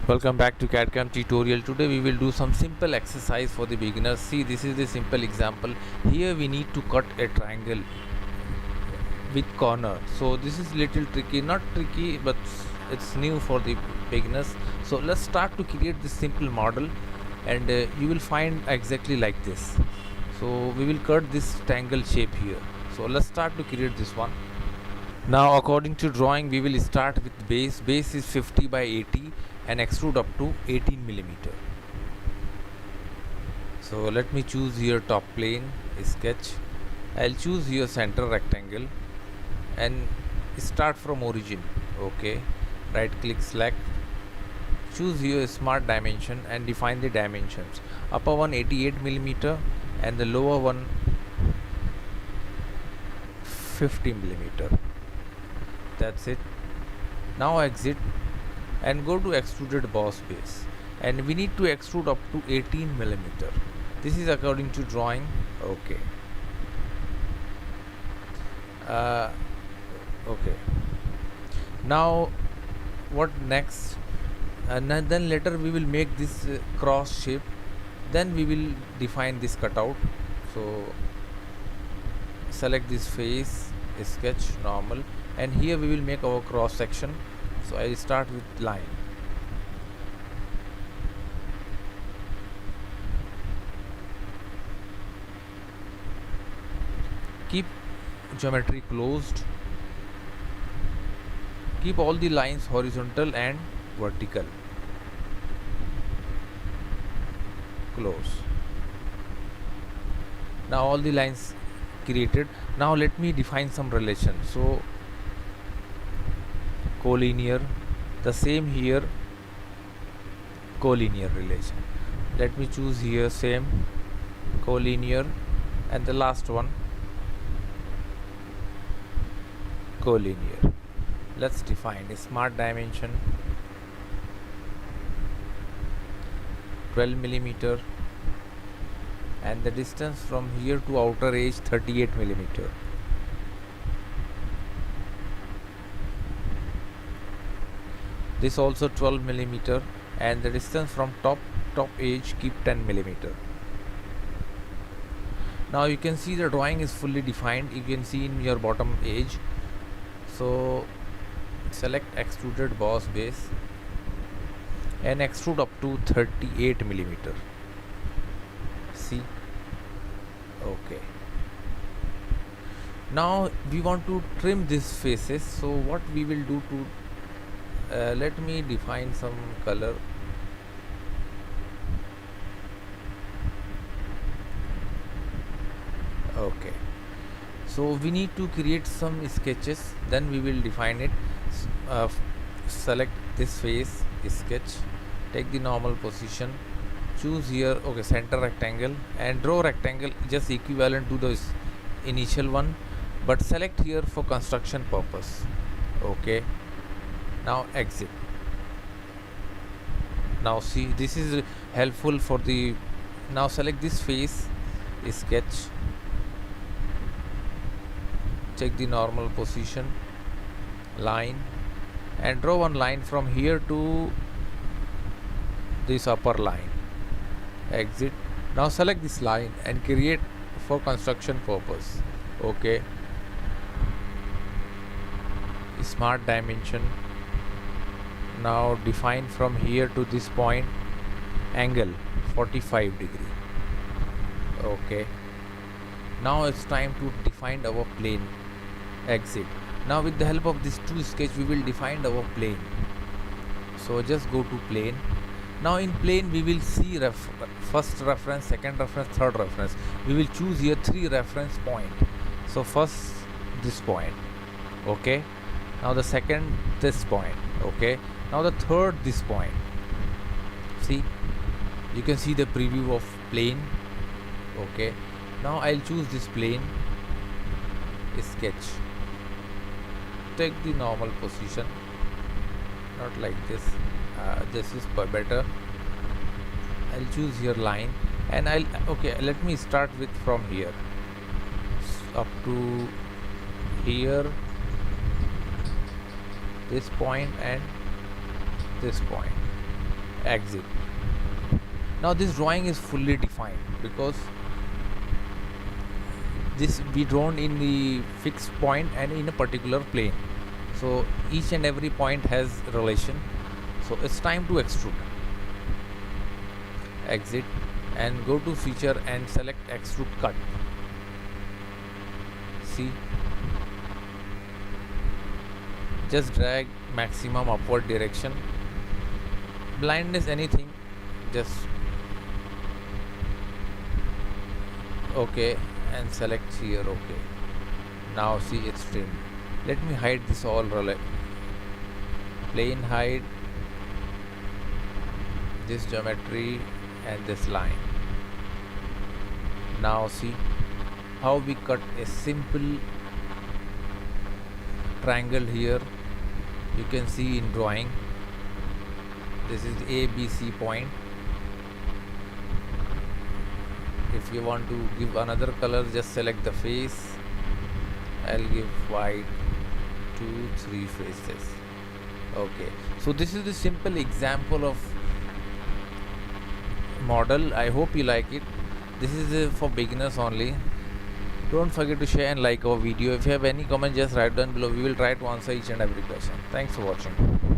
Welcome back to CAD/CAM tutorial. Today we will do some simple exercise for the beginners. See, this is the simple example. Here we need to cut a triangle with corner. So this is little tricky, not tricky, but it's new for the beginners. So let's start to create this simple model, and you will find exactly like this. So we will cut this triangle shape here. So let's start to create this one. Now according to drawing, we will start with base. Base is 50 by 80 and extrude up to 18 millimeter. So let me choose here top plane, sketch. I'll choose here center rectangle and start from origin. Okay, right click, select, choose here smart dimension and define the dimensions. Upper one 88 millimeter and the lower one 50 millimeter. That's it. Now exit and go to extruded boss base, and we need to extrude up to 18 millimeter. This is according to drawing. Okay. Okay. Now what next? And then later we will make this cross shape. Then we will define this cutout. So select this face, sketch, normal, and here we will make our cross section. So I will start with line. Keep geometry closed. Keep all the lines horizontal and vertical. Close. Now all the lines created. Now let me define some relation. So collinear, the same here, collinear relation. Let me choose here same collinear, and the last one collinear. Let's define a smart dimension 12 millimeter and the distance from here to outer edge 38 millimeter. This also 12 millimeter and the distance from top edge keep 10 millimeter. Now you can see the drawing is fully defined. You can see in your bottom edge. So select extruded boss base and extrude up to 38 millimeter. See, okay. Now we want to trim these faces. So what we will do to let me define some color. Okay, so we need to create some sketches, then we will define it. Select this face, sketch, take the normal position, choose here, okay, center rectangle, and draw rectangle just equivalent to the initial one, but select here for construction purpose. Okay, now exit. Now see, this is helpful for the. Now select this face, sketch, check the normal position, line, and draw one line from here to this upper line. Exit. Now select this line and create for construction purpose. Okay, smart dimension. Now define from here to this point angle 45 degree. Okay, now it's time to define our plane. Exit. Now with the help of this two sketch we will define our plane. So just go to plane. Now in plane we will see first reference, second reference, third reference. We will choose here 3 reference point. So first this point. Okay, now the second this point. Okay, now the third this point. See, you can see the preview of plane. Okay, now I'll choose this plane, sketch, take the normal position, not like this. This is better. I'll choose here line, and okay, let me start with from here up to here, this point and this point. exit. Now this drawing is fully defined because this we drawn in the fixed point and in a particular plane, so each and every point has relation. So it's time to extrude. Exit and go to feature and select extrude cut. See, just drag maximum upward direction, blindness anything, just okay, and select here okay. Now see it's trimmed. Let me hide this all plane, hide this geometry and this line. Now see how we cut a simple triangle here. You can see in drawing, this is ABC point. If you want to give another color, just select the face. I'll give white 2 3 faces. Okay, so this is the simple example of model. I hope you like it. This is for beginners only. Don't forget to share and like our video. If you have any comment, just write down below. We will try to answer each and every question. Thanks for watching.